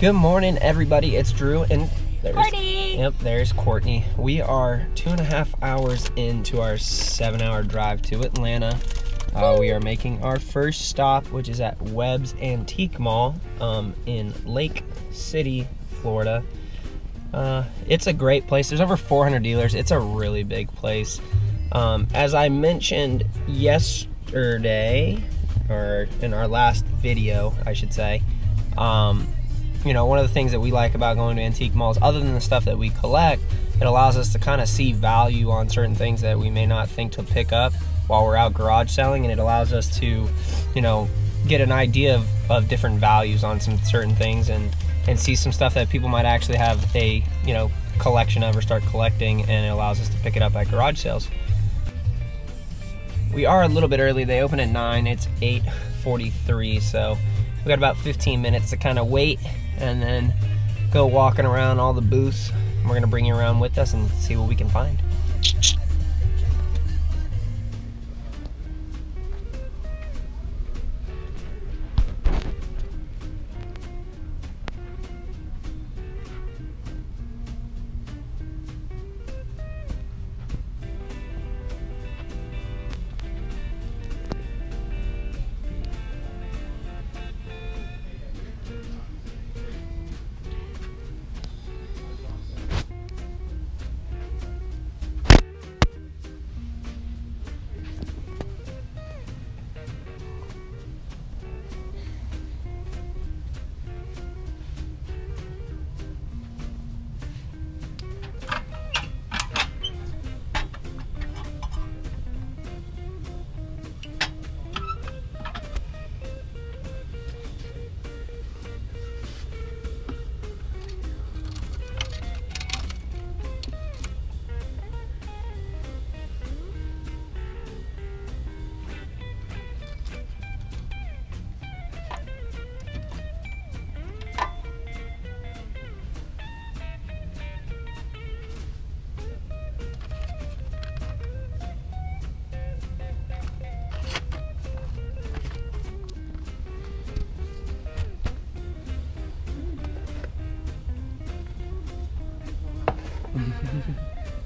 Good morning, everybody. It's Drew and Courtney. Yep, there's Courtney. We are 2.5 hours into our 7-hour drive to Atlanta. We are making our first stop, which is at Webb's Antique Mall in Lake City, Florida. It's a great place. There's over 400 dealers. It's a really big place. As I mentioned yesterday, or in our last video, I should say, you know, one of the things that we like about going to antique malls, other than the stuff that we collect, it allows us to kind of see value on certain things that we may not think to pick up while we're out garage selling, and it allows us to, you know, get an idea of different values on some certain things and see some stuff that people might actually have a, you know, collection of or start collecting, and it allows us to pick it up at garage sales. We are a little bit early. They open at 9. It's 8:43, so we got about 15 minutes to kind of wait and then go walking around all the booths. We're gonna bring you around with us and see what we can find.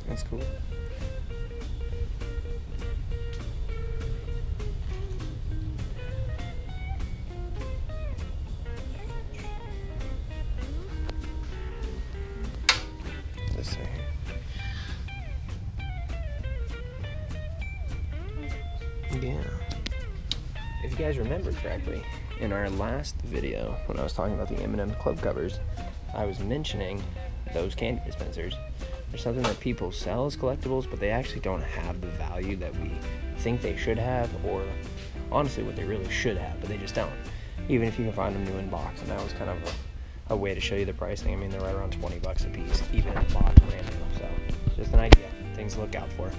That's cool. This right here. Yeah. If you guys remember correctly, in our last video, when I was talking about the M&M club covers, I was mentioning those candy dispensers. There's something that people sell as collectibles, but they actually don't have the value that we think they should have, or honestly what they really should have, but they just don't. Even if you can find them new in box, and that was kind of a way to show you the pricing. I mean, they're right around 20 bucks a piece, even in box brand new. So just an idea, things to look out for.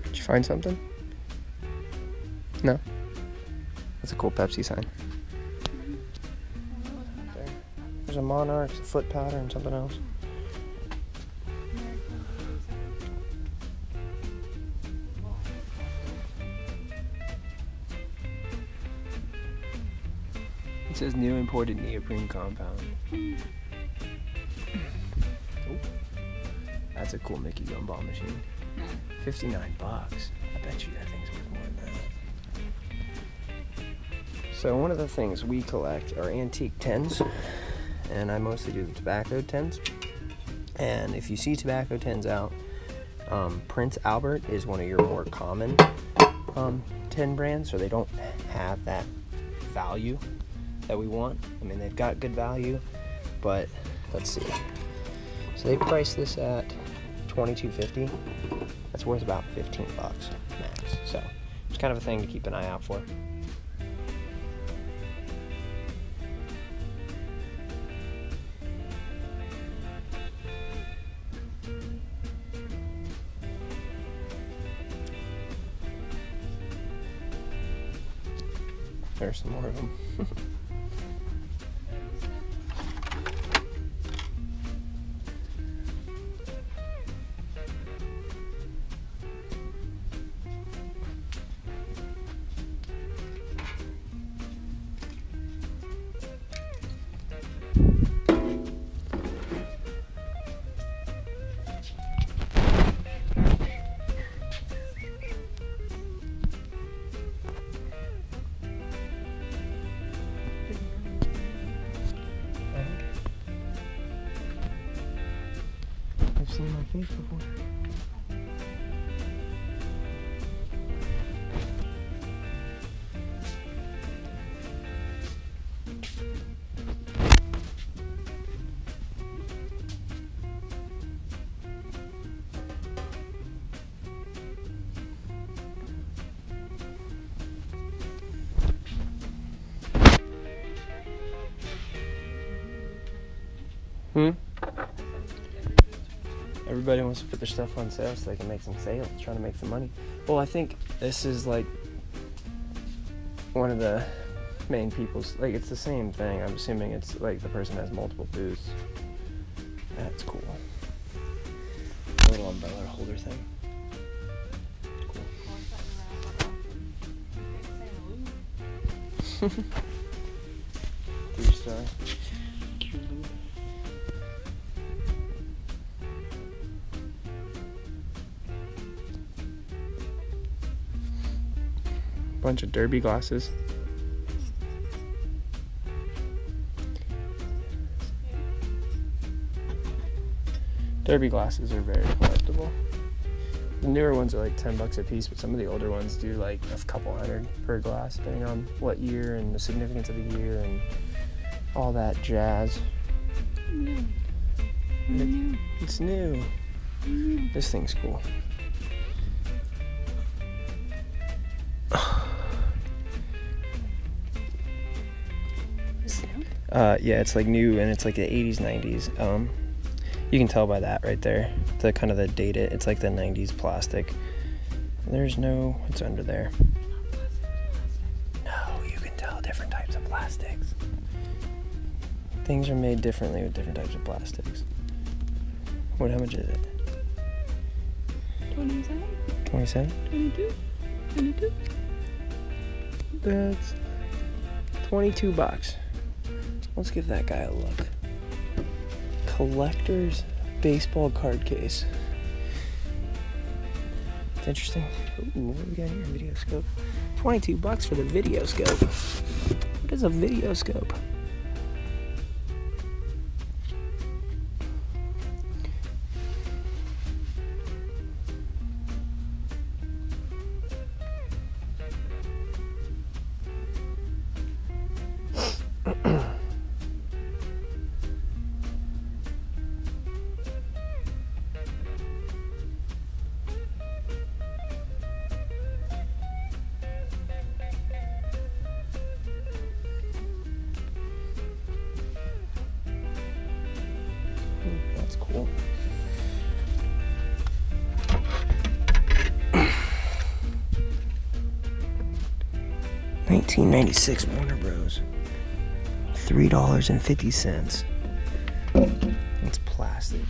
Did you find something? No? That's a cool Pepsi sign. There's a Monarch, a foot powder, and something else. It says new imported neoprene compound. Ooh. That's a cool Mickey gumball machine. 59 bucks. I bet you that thing's worth more than that. So one of the things we collect are antique tins, and I mostly do the tobacco tins. And if you see tobacco tins out, Prince Albert is one of your more common tin brands, so they don't have that value that we want. I mean, they've got good value, but let's see. So they priced this at $22.50. That's worth about 15 bucks max. So it's kind of a thing to keep an eye out for. There's some more of them. I've seen my face before. Everybody wants to put their stuff on sale so they can make some sales, trying to make some money. Well, I think this is like one of the main people's, like, it's the same thing. I'm assuming it's like the person has multiple booths. That's cool. A little umbrella holder thing. Cool. 3-star. Bunch of derby glasses. Derby glasses are very collectible. The newer ones are like 10 bucks a piece, but some of the older ones do like a couple $100 per glass, depending on what year and the significance of the year and all that jazz. It's new. This thing's cool. Yeah, it's like new, and it's like the 80s, 90s. You can tell by that right there, the kind of the data. It's like the 90s plastic. There's no, what's under there? No, you can tell different types of plastics. Things are made differently with different types of plastics. How much is it? 27? 27? 22? 22? That's 22 bucks. Let's give that guy a look. Collector's baseball card case. It's interesting. Ooh, what do we got here? Video scope. 22 bucks for the video scope. What is a video scope? That's cool. $19.96 Warner Bros. $3.50. It's plastic.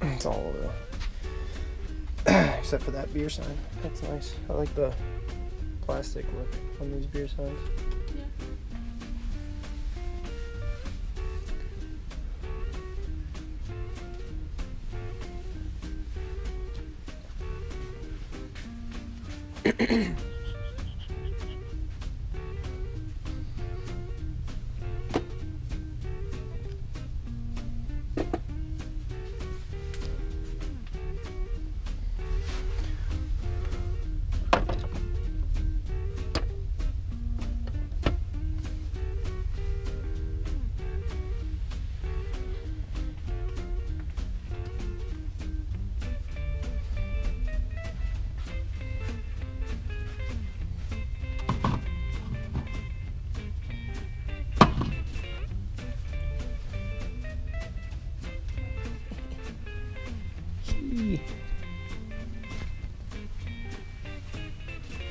It's all over. except for that beer sign. That's nice. I like the plastic look on these beer signs. Yeah.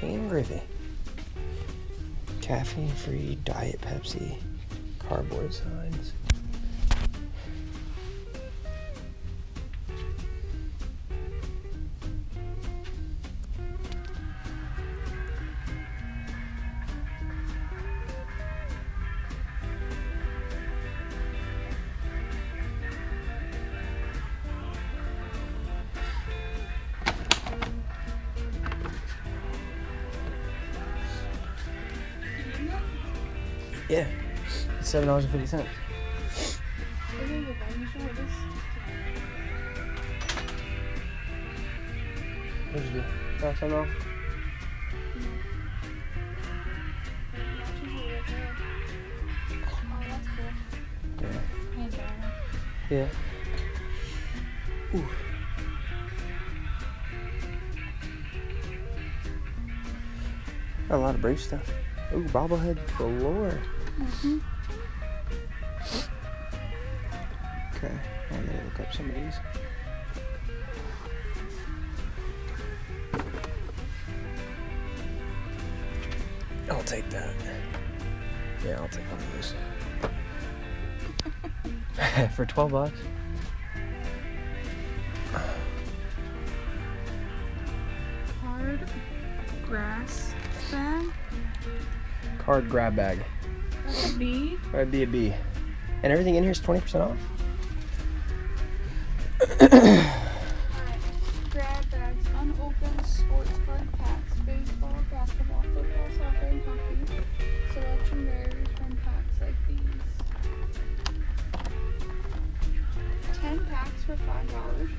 And gravy. Caffeine-free Diet Pepsi. Cardboard signs. Yeah, it's $7.50. What'd you do? Got some off? Oh, that's cool. Yeah. Yeah. Ooh. Got a lot of brief stuff. Ooh, bobblehead galore. Mm-hmm. Okay, I'm gonna look up some of these. I'll take that. Yeah, I'll take one of those. For $12. Hard grass bag. Card grab bag. That's a B. That'd be a B. And everything in here is 20% off? Grab bags, unopened sports card packs, baseball, basketball, football, soccer, and hockey. Selection varies from packs like these. 10 packs for $5.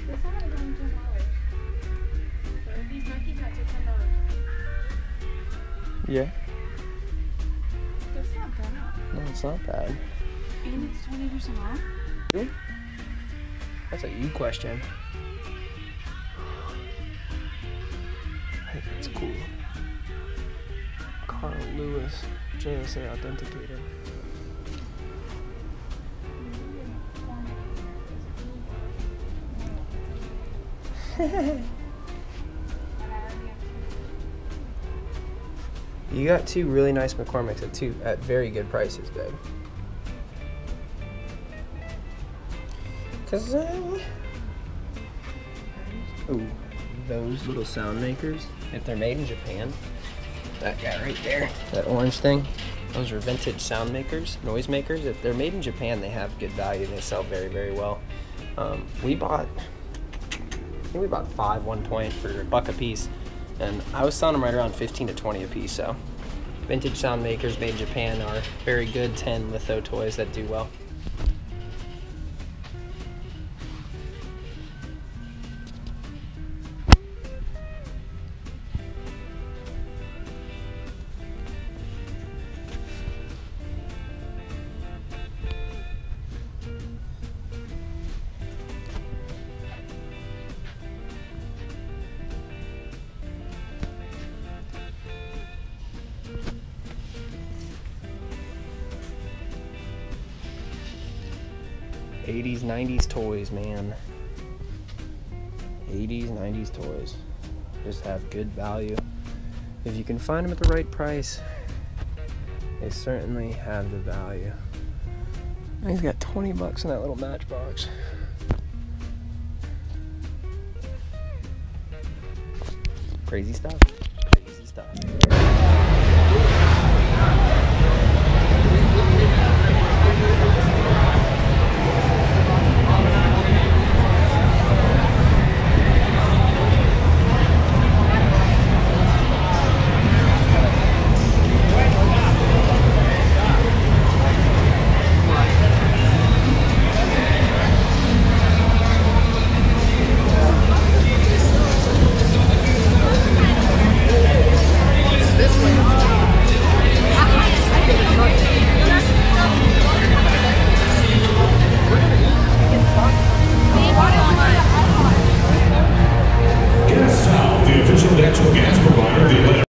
This hat is only $10. Or these Nike hats are $10. Yeah. That's not bad. No, it's not bad. And it's 20% off. Really? That's a you question. I think that's cool. Carl Lewis, JSA authenticated. You got two really nice McCormicks at very good prices, babe. Cause ooh, those little sound makers, if they're made in Japan, that guy right there, that orange thing, those are vintage sound makers, noise makers. If they're made in Japan, they have good value. They sell very, very well. We bought 5 one point for $1 a piece, and I was selling them right around 15 to 20 a piece. So vintage sound makers made in Japan are very good 10 litho toys that do well. '80s, '90s toys, man. '80s, '90s toys just have good value if you can find them at the right price. They certainly have the value. And he's got 20 bucks in that little matchbox. Crazy stuff. Crazy stuff.